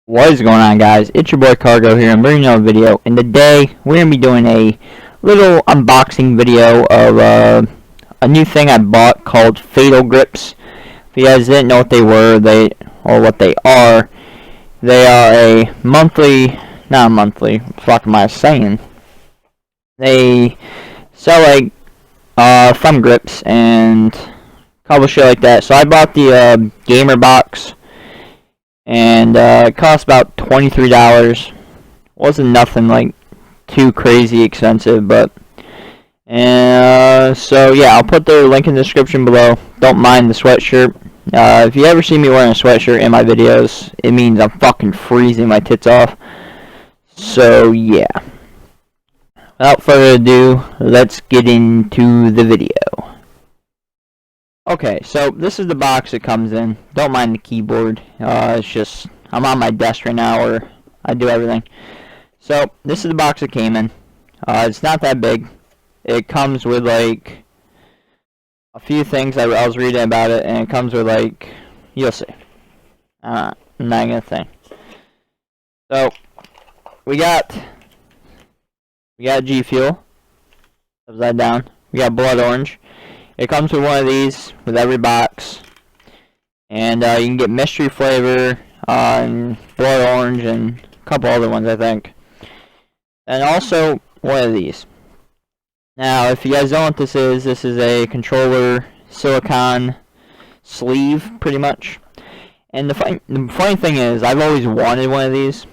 What is going on, guys? It's your boy Cargo here. I'm bringing you a video, and today we're going to be doing a little unboxing video of a new thing I bought called Fatal Grips. If you guys didn't know what they were, what they are a monthly, not a monthly, what the fuck am I saying? They sell like thumb grips and a couple shit like that. So I bought the gamer box. And it cost about $23. Wasn't nothing like too crazy expensive, but so yeah, I'll put the link in the description below. Don't mind the sweatshirt. If you ever see me wearing a sweatshirt in my videos, it means I'm fucking freezing my tits off. So yeah. Without further ado, let's get into the video. Okay, so this is the box it comes in. Don't mind the keyboard. It's just, I'm on my desk right now where I do everything. So, this is the box it came in. It's not that big. It comes with, like, a few things. I was reading about it, and it comes with, like, you'll see. I'm not gonna think. So, we got G Fuel. Upside down. We got Blood Orange. It comes with one of these with every box, and you can get mystery flavor, and blood orange, and a couple other ones I think, and also one of these. Now, if you guys don't know what this is a controller silicone sleeve, pretty much. And the funny thing is, I've always wanted one of these.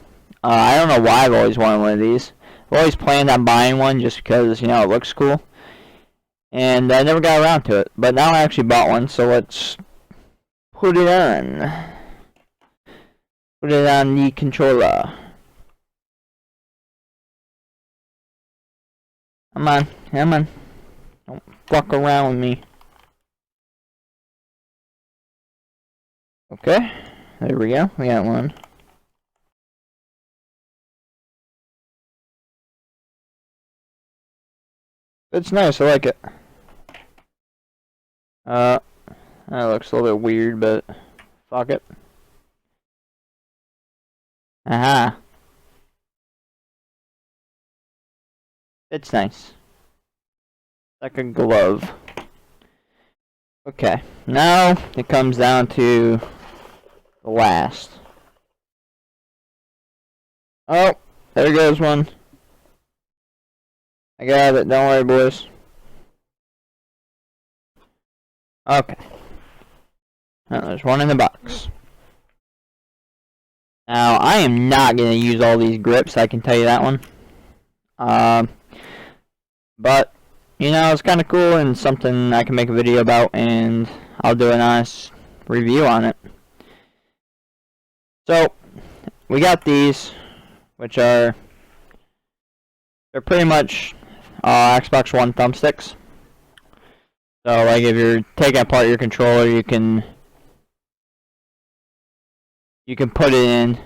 I don't know why I've always wanted one of these. I've always planned on buying one just because, you know, it looks cool. And I never got around to it. But now I actually bought one, so let's put it on. Put it on the controller. Come on, come on. Don't fuck around with me. Okay, there we go. We got one. It's nice, I like it. That looks a little bit weird, but fuck it. Aha. It's nice. Like a glove. Okay, now it comes down to the last. Oh, there goes one. I got it, don't worry, boys. Okay. Now, there's one in the box. Now, I am not going to use all these grips, I can tell you that one. But, you know, it's kind of cool and something I can make a video about, and I'll do a nice review on it. So, we got these, which are, they're pretty much Xbox One thumbsticks. So, like, if you're taking apart your controller, you can put it in,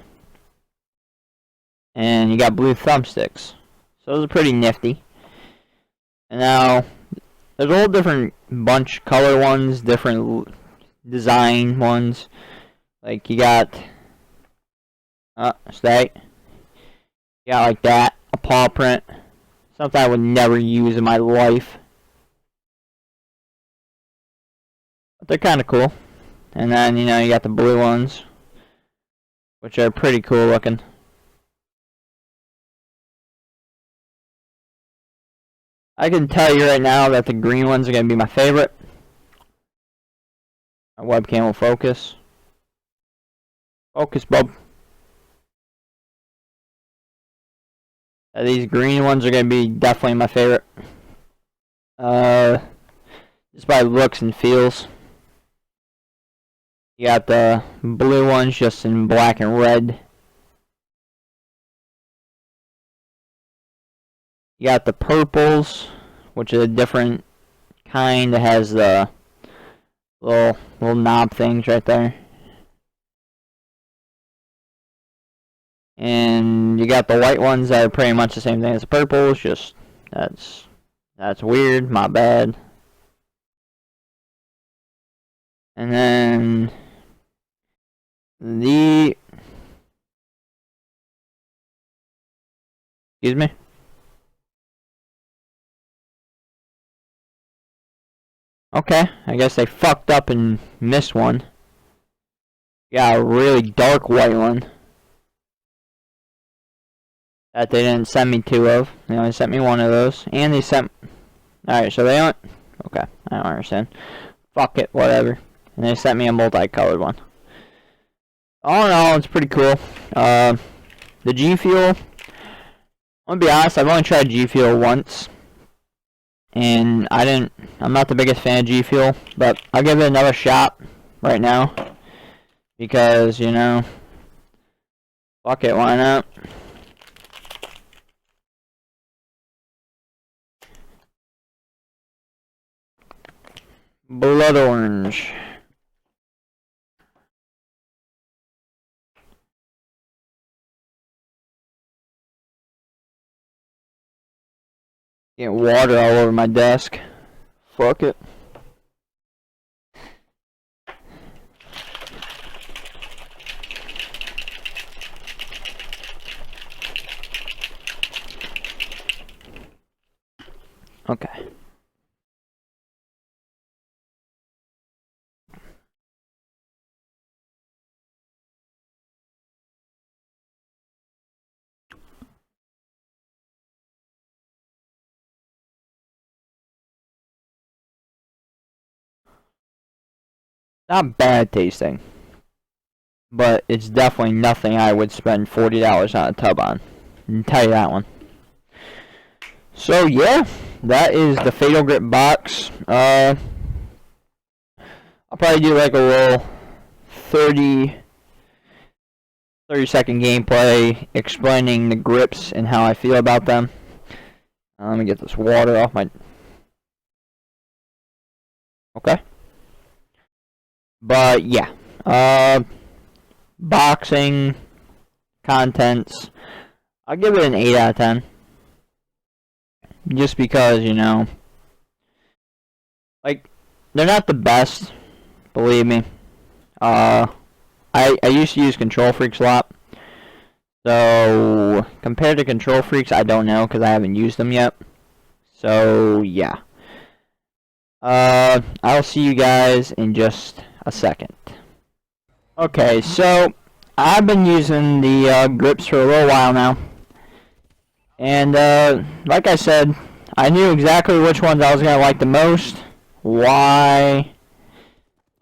and you got blue thumbsticks. So those are pretty nifty. And now, there's a whole different bunch, color ones, different design ones. Like, you got, stay. You got like that, a paw print. Something I would never use in my life. But they're kind of cool. And then, you know, you got the blue ones, which are pretty cool looking. I can tell you right now that the green ones are going to be my favorite. My webcam will focus. Focus, bub. These green ones are going to be definitely my favorite. Just by looks and feels. You got the blue ones just in black and red. You got the purples, which is a different kind that has the little knob things right there. And you got the white ones that are pretty much the same thing as the purples, just that's weird, my bad. And then Excuse me? Okay, I guess they fucked up and missed one. Yeah, a really dark white one. That they didn't send me two of. They only sent me one of those. And they sent... Alright, so they don't... Okay, I don't understand. Fuck it, whatever. And they sent me a multicolored one. All in all, it's pretty cool. The G Fuel... I'm gonna be honest, I've only tried G Fuel once. And I'm not the biggest fan of G Fuel. But I'll give it another shot right now. Because, you know... Fuck it, why not? Blood orange. Get water all over my desk. Fuck it. Okay. Not bad tasting, but it's definitely nothing I would spend $40 on a tub on. I can tell you that one. So yeah, that is the Fatal Grip box. I'll probably do like a little 30-second gameplay explaining the grips and how I feel about them. Let me get this water off my... Okay. But yeah, boxing, contents, I'll give it an 8 out of 10. Just because, you know, like, they're not the best, believe me. I used to use Control Freaks a lot. So, compared to Control Freaks, I don't know, because I haven't used them yet. So, yeah. I'll see you guys in just a second. Okay, so I've been using the grips for a little while now, and like I said, I knew exactly which ones I was gonna like the most. Why?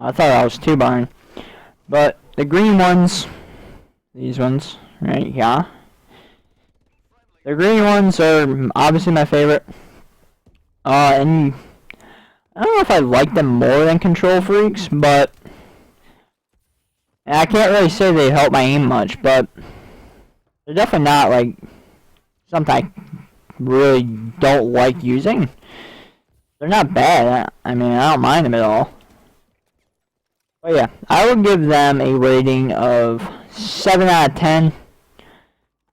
I thought I was too barn, but the green ones, these ones right here, the green ones are obviously my favorite. And I don't know if I like them more than Control Freaks, but I can't really say they help my aim much, but they're definitely not, like, something I really don't like using. They're not bad. I mean, I don't mind them at all. But yeah, I would give them a rating of 7 out of 10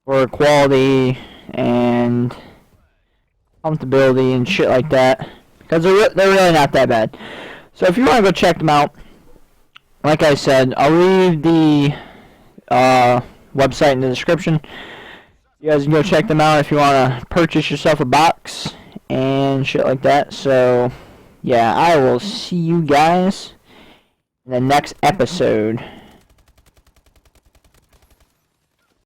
for quality and comfortability and shit like that. Because they're really not that bad. So if you want to go check them out, like I said, I'll leave the website in the description. You guys can go check them out if you want to purchase yourself a box and shit like that. So, yeah, I will see you guys in the next episode.